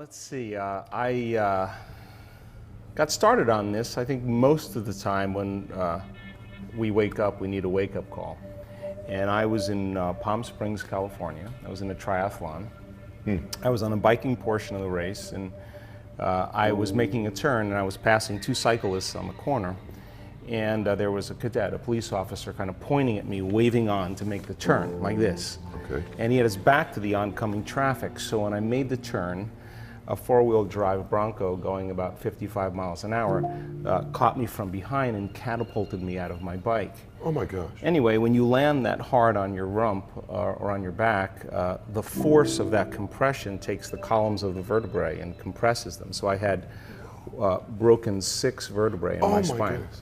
Let's see. I got started on this. I think most of the time when we wake up, we need a wake-up call. And I was in Palm Springs, California. I was in a triathlon. I was on a biking portion of the race, and I was making a turn, and I was passing two cyclists on the corner. And there was a cadet, a police officer, kind of pointing at me, waving on to make the turn, like this. Okay. And he had his back to the oncoming traffic. So when I made the turn, a four-wheel drive Bronco going about 55 miles an hour caught me from behind and catapulted me out of my bike. Oh my gosh. Anyway, when you land that hard on your rump or on your back, the force of that compression takes the columns of the vertebrae and compresses them. So I had broken 6 vertebrae in my spine. Goodness.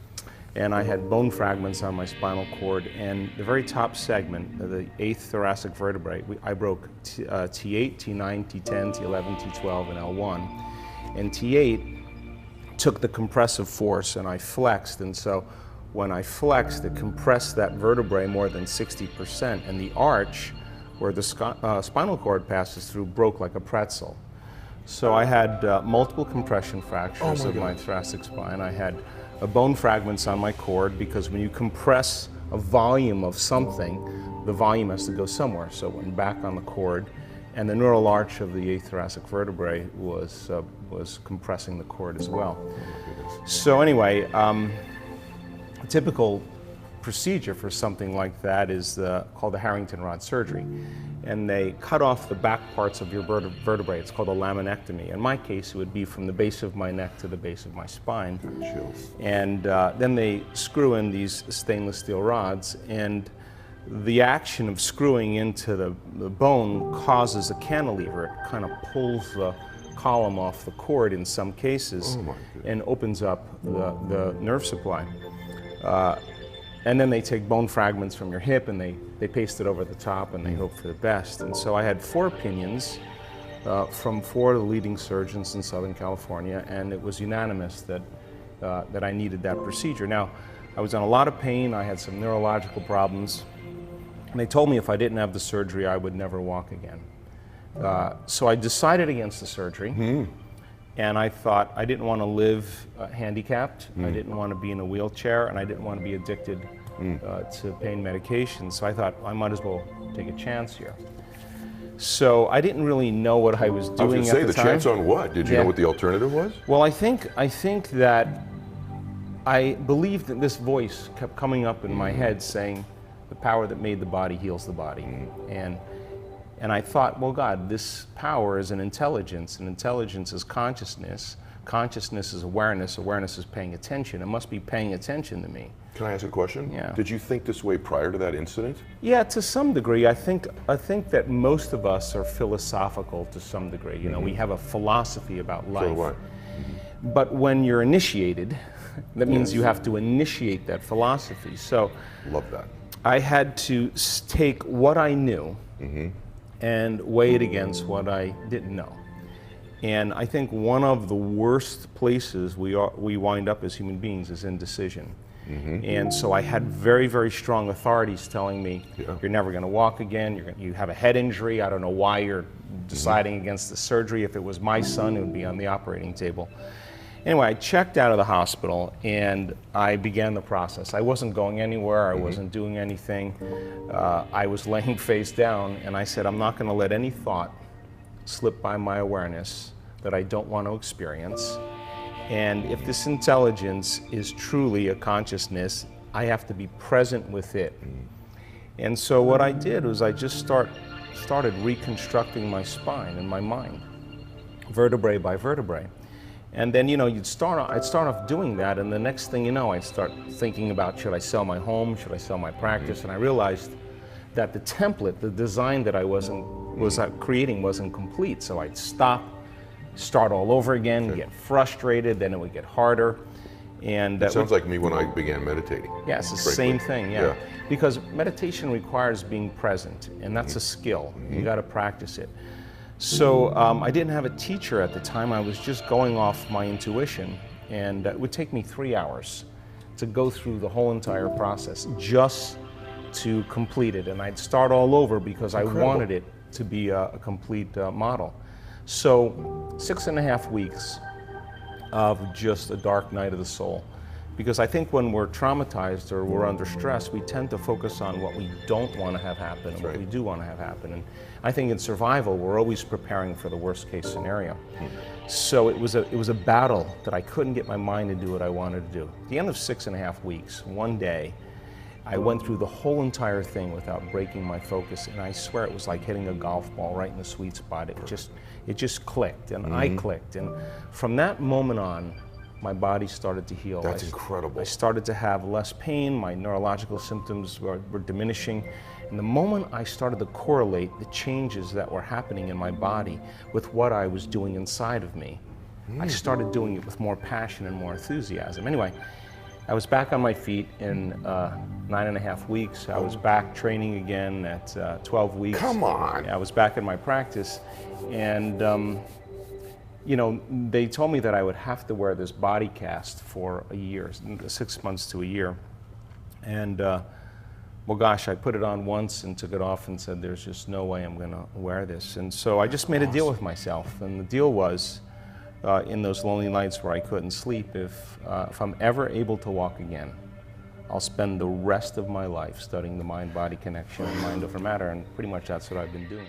And I had bone fragments on my spinal cord, and the very top segment, the 8th thoracic vertebrae, I broke T8, T9, T10, T11, T12, and L1. And T8 took the compressive force, and I flexed, and so when I flexed, it compressed that vertebrae more than 60%, and the arch, where the spinal cord passes through, broke like a pretzel. So I had multiple compression fractures of my thoracic spine. I had bone fragments on my cord, because when you compress a volume of something, the volume has to go somewhere. So it went back on the cord, and the neural arch of the 8th thoracic vertebrae was compressing the cord as well. So anyway, a typical procedure for something like that is called the Harrington rod surgery. And they cut off the back parts of your vertebrae. It's called a laminectomy. In my case, it would be from the base of my neck to the base of my spine. Chills. And then they screw in these stainless steel rods, and the action of screwing into the bone causes a cantilever. It kind of pulls the column off the cord in some cases and opens up the nerve supply. And then they take bone fragments from your hip and they paste it over the top, and they hope for the best. And so I had 4 opinions from 4 of the leading surgeons in Southern California, and it was unanimous that I needed that procedure. Now, I was in a lot of pain. I had some neurological problems, and they told me if I didn't have the surgery, I would never walk again. So I decided against the surgery. And I thought I didn't want to live handicapped, I didn't want to be in a wheelchair, and I didn't want to be addicted to pain medication. So I thought I might as well take a chance here. So I didn't really know what I was doing I was going to say, at the the time. chance on what? Did you know what the alternative was? Well, I think that I believed that this voice kept coming up in my head saying, the power that made the body heals the body. And I thought, well, God, this power is an intelligence, and intelligence is consciousness. Consciousness is awareness. Awareness is paying attention. It must be paying attention to me. Can I ask a question? Yeah. Did you think this way prior to that incident? Yeah, to some degree. I think that most of us are philosophical to some degree. You know, we have a philosophy about life. So do I. But when you're initiated, that means you have to initiate that philosophy. So Love that. I had to take what I knew and weigh it against what I didn't know. And I think one of the worst places we wind up as human beings is indecision. And so I had very, very strong authorities telling me, you're never going to walk again, you have a head injury, I don't know why you're deciding against the surgery. If it was my son, it would be on the operating table. Anyway, I checked out of the hospital and I began the process. I wasn't going anywhere, I wasn't doing anything. I was laying face down, and I said, I'm not going to let any thought slip by my awareness that I don't want to experience. And if this intelligence is truly a consciousness, I have to be present with it. And so what I did was I just started reconstructing my spine and my mind, vertebrae by vertebrae. And then, you know, I'd start off doing that, and the next thing you know, I'd start thinking about, should I sell my home, should I sell my practice? And I realized that the template, the design that I was creating wasn't complete. So I'd stop, start all over again, get frustrated, then it would get harder. And it sounds like me when I began meditating. Yeah, it's the same thing, yeah. Because meditation requires being present, and that's a skill. You got to practice it. So I didn't have a teacher at the time. I was just going off my intuition, and it would take me 3 hours to go through the whole entire process just to complete it. And I'd start all over because I wanted it to be a complete model. So 6.5 weeks of just a dark night of the soul. Because I think when we're traumatized or we're under stress, we tend to focus on what we don't want to have happen and what we do want to have happen. And I think in survival, we're always preparing for the worst case scenario. So it was a battle that I couldn't get my mind to do what I wanted to do. At the end of 6.5 weeks, one day, I went through the whole entire thing without breaking my focus, and I swear it was like hitting a golf ball right in the sweet spot. It just clicked, and I clicked. And from that moment on, my body started to heal. That's incredible. I started to have less pain, my neurological symptoms were diminishing. And the moment I started to correlate the changes that were happening in my body with what I was doing inside of me, I started doing it with more passion and more enthusiasm. Anyway, I was back on my feet in 9.5 weeks. I was back training again at 12 weeks. Come on. I was back in my practice, and you know, they told me that I would have to wear this body cast for a year, 6 months to a year. And well, gosh, I put it on once and took it off and said, there's just no way I'm gonna wear this. And so I just made a deal with myself. And the deal was, in those lonely nights where I couldn't sleep, if I'm ever able to walk again, I'll spend the rest of my life studying the mind-body connection and mind over matter. And pretty much that's what I've been doing.